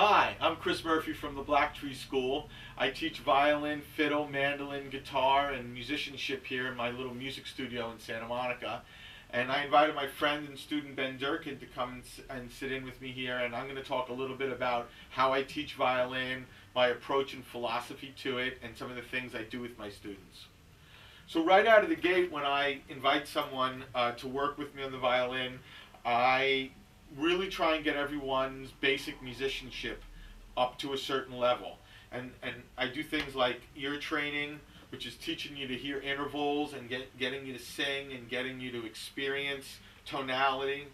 Hi, I'm Chris Murphy from the Black Tree School. I teach violin, fiddle, mandolin, guitar, and musicianship here in my little music studio in Santa Monica. And I invited my friend and student Ben Durkin to come and sit in with me here, and I'm going to talk a little bit about how I teach violin, my approach and philosophy to it, and some of the things I do with my students. So right out of the gate, when I invite someone to work with me on the violin, I really try and get everyone's basic musicianship up to a certain level. And I do things like ear training, which is teaching you to hear intervals and getting you to sing and getting you to experience tonality.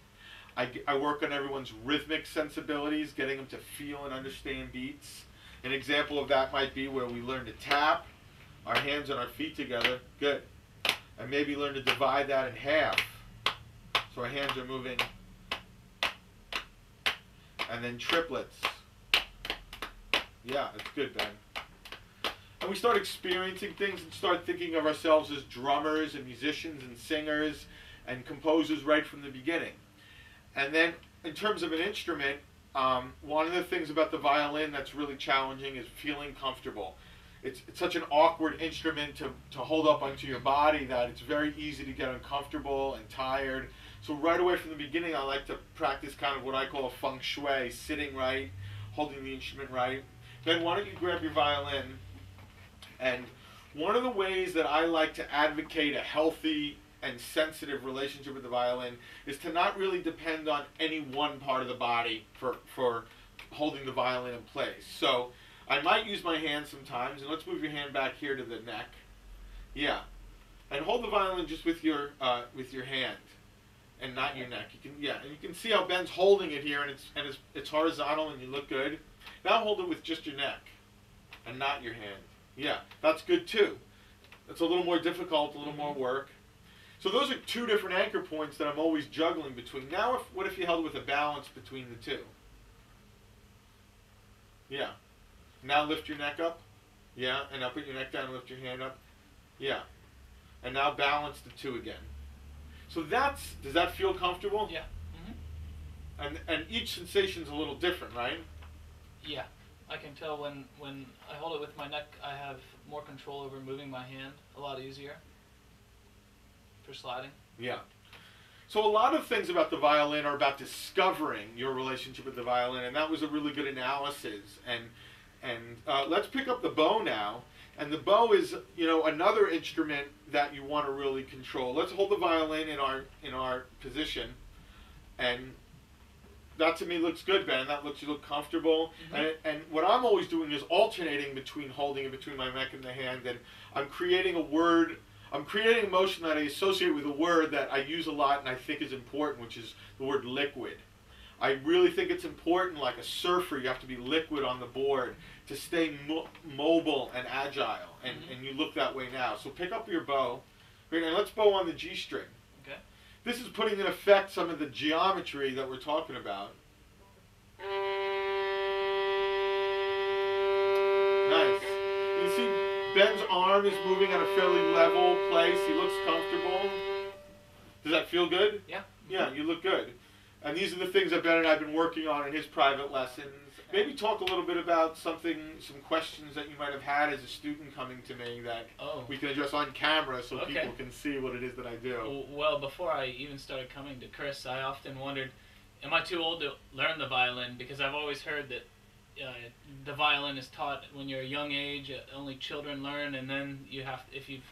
I work on everyone's rhythmic sensibilities, getting them to feel and understand beats. An example of that might be where we learn to tap our hands and our feet together, good, and maybe learn to divide that in half, so our hands are moving, and then triplets. Yeah, that's good, Ben. And we start experiencing things and start thinking of ourselves as drummers and musicians and singers and composers right from the beginning. And then in terms of an instrument, one of the things about the violin that's really challenging is feeling comfortable. It's such an awkward instrument to hold up onto your body that it's very easy to get uncomfortable and tired. So right away from the beginning, I like to practice kind of what I call a feng shui, sitting right, holding the instrument right. Then why don't you grab your violin? And one of the ways that I like to advocate a healthy and sensitive relationship with the violin is to not really depend on any one part of the body for holding the violin in place. So I might use my hand sometimes, and let's move your hand back here to the neck. Yeah, and hold the violin just with your hand, and not your neck. You can, yeah, and you can see how Ben's holding it here, and it's horizontal, and you look good. Now hold it with just your neck, and not your hand. Yeah, that's good too. It's a little more difficult, a little more work. So those are two different anchor points that I'm always juggling between. Now, what if you held it with a balance between the two? Yeah. Now lift your neck up. Yeah, and now put your neck down and lift your hand up. Yeah. And now balance the two again. So does that feel comfortable? Yeah. And each sensation's a little different, right? Yeah. I can tell when I hold it with my neck, I have more control over moving my hand, a lot easier for sliding. Yeah. So a lot of things about the violin are about discovering your relationship with the violin, and that was a really good analysis. And let's pick up the bow now. And the bow is, another instrument that you want to really control. Let's hold the violin in our position, and that to me looks good, Ben. That looks, you look comfortable. And what I'm always doing is alternating between holding it between my neck and the hand, and I'm creating a word. I'm creating a motion that I associate with a word that I use a lot and I think is important, which is the word liquid. I really think it's important, like a surfer, you have to be liquid on the board to stay mobile and agile, and you look that way now. So pick up your bow, and let's bow on the G string. Okay. This is putting in effect some of the geometry that we're talking about. Nice. You see Ben's arm is moving at a fairly level place. He looks comfortable. Does that feel good? Yeah. Yeah, you look good. And these are the things that Ben and I have been working on in his private lessons. Maybe talk a little bit about some questions that you might have had as a student coming to me that we can address on camera so people can see what it is that I do. Well, before I even started coming to Chris, I often wondered, am I too old to learn the violin? Because I've always heard that the violin is taught when you're a young age, only children learn, and then if you've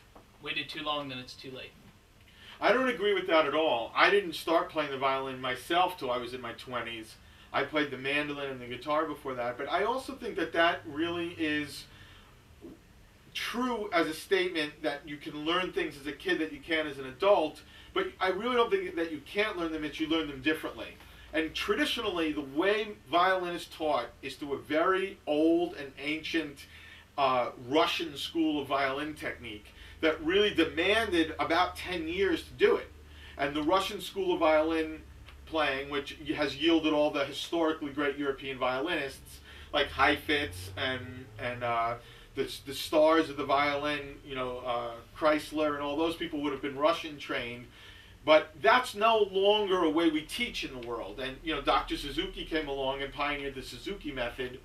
waited too long, then it's too late. I don't agree with that at all. I didn't start playing the violin myself till I was in my 20s. I played the mandolin and the guitar before that, but I also think that really is true as a statement that you can learn things as a kid that you can as an adult, but I really don't think that you can't learn them, it's you learn them differently. And traditionally, the way violin is taught is through a very old and ancient Russian school of violin technique that really demanded about 10 years to do it. And the Russian school of violin playing, which has yielded all the historically great European violinists like Heifetz and the stars of the violin, Chrysler and all those people would have been Russian trained. But that's no longer a way we teach in the world. And you know, Dr. Suzuki came along and pioneered the Suzuki method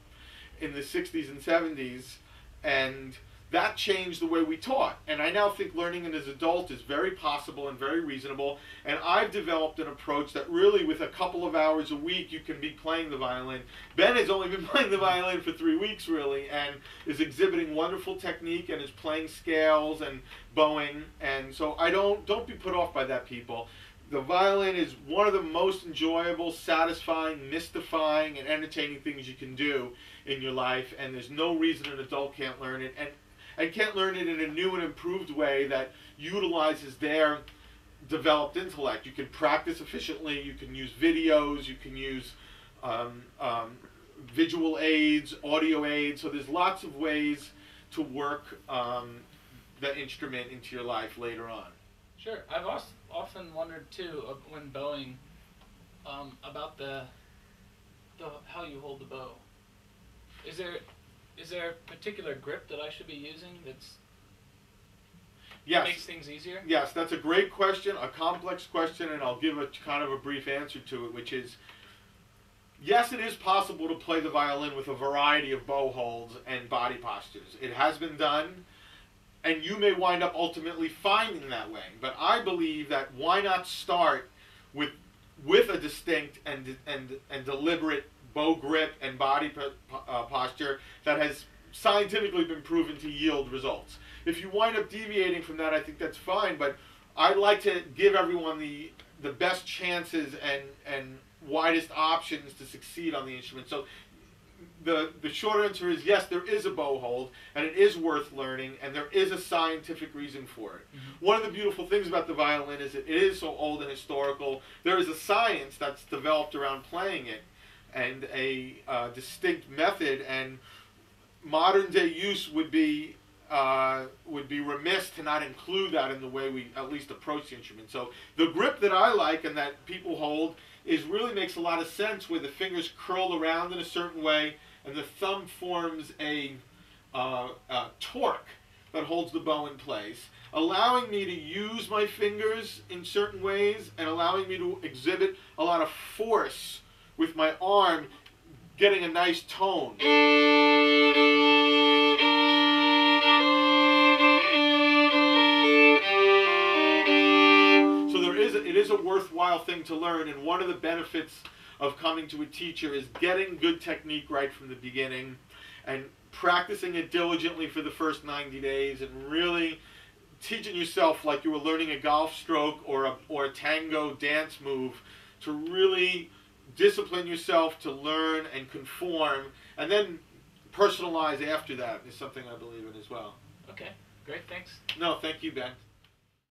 in the 60s and 70s, and that changed the way we taught. And I now think learning as an adult is very possible and very reasonable. And I've developed an approach that really, with a couple of hours a week, you can be playing the violin. Ben has only been playing the violin for 3 weeks, really, and is exhibiting wonderful technique and is playing scales and bowing. And so don't be put off by that, people. The violin is one of the most enjoyable, satisfying, mystifying, and entertaining things you can do in your life, and there's no reason an adult can't learn it, and can't learn it in a new and improved way that utilizes their developed intellect. You can practice efficiently, you can use videos, you can use visual aids, audio aids, so there's lots of ways to work the instrument into your life later on. Sure. I've often wondered too, when bowing, about the how you hold the bow. Is there a particular grip that I should be using that makes things easier? Yes, that's a great question, a complex question, and I'll give a kind of a brief answer to it, which is, yes, it is possible to play the violin with a variety of bow holds and body postures. It has been done, and you may wind up ultimately finding that way. But I believe that why not start with a distinct and deliberate bow grip and body posture that has scientifically been proven to yield results. If you wind up deviating from that, I think that's fine, but I'd like to give everyone the best chances and widest options to succeed on the instrument. So the short answer is yes, there is a bow hold, and it is worth learning, and there is a scientific reason for it. Mm-hmm. One of the beautiful things about the violin is that it is so old and historical. There is a science that's developed around playing it, and a distinct method, and modern day use would be remiss to not include that in the way we at least approach the instrument. So the grip that I like and that people hold really makes a lot of sense, where the fingers curl around in a certain way and the thumb forms a torque that holds the bow in place, allowing me to use my fingers in certain ways and allowing me to exhibit a lot of force with my arm, getting a nice tone. So it is a worthwhile thing to learn, and one of the benefits of coming to a teacher is getting good technique right from the beginning and practicing it diligently for the first 90 days and really teaching yourself like you were learning a golf stroke or a tango dance move, to really discipline yourself to learn and conform, and then personalize after that is something I believe in as well. Okay, great, thanks. No, thank you, Ben.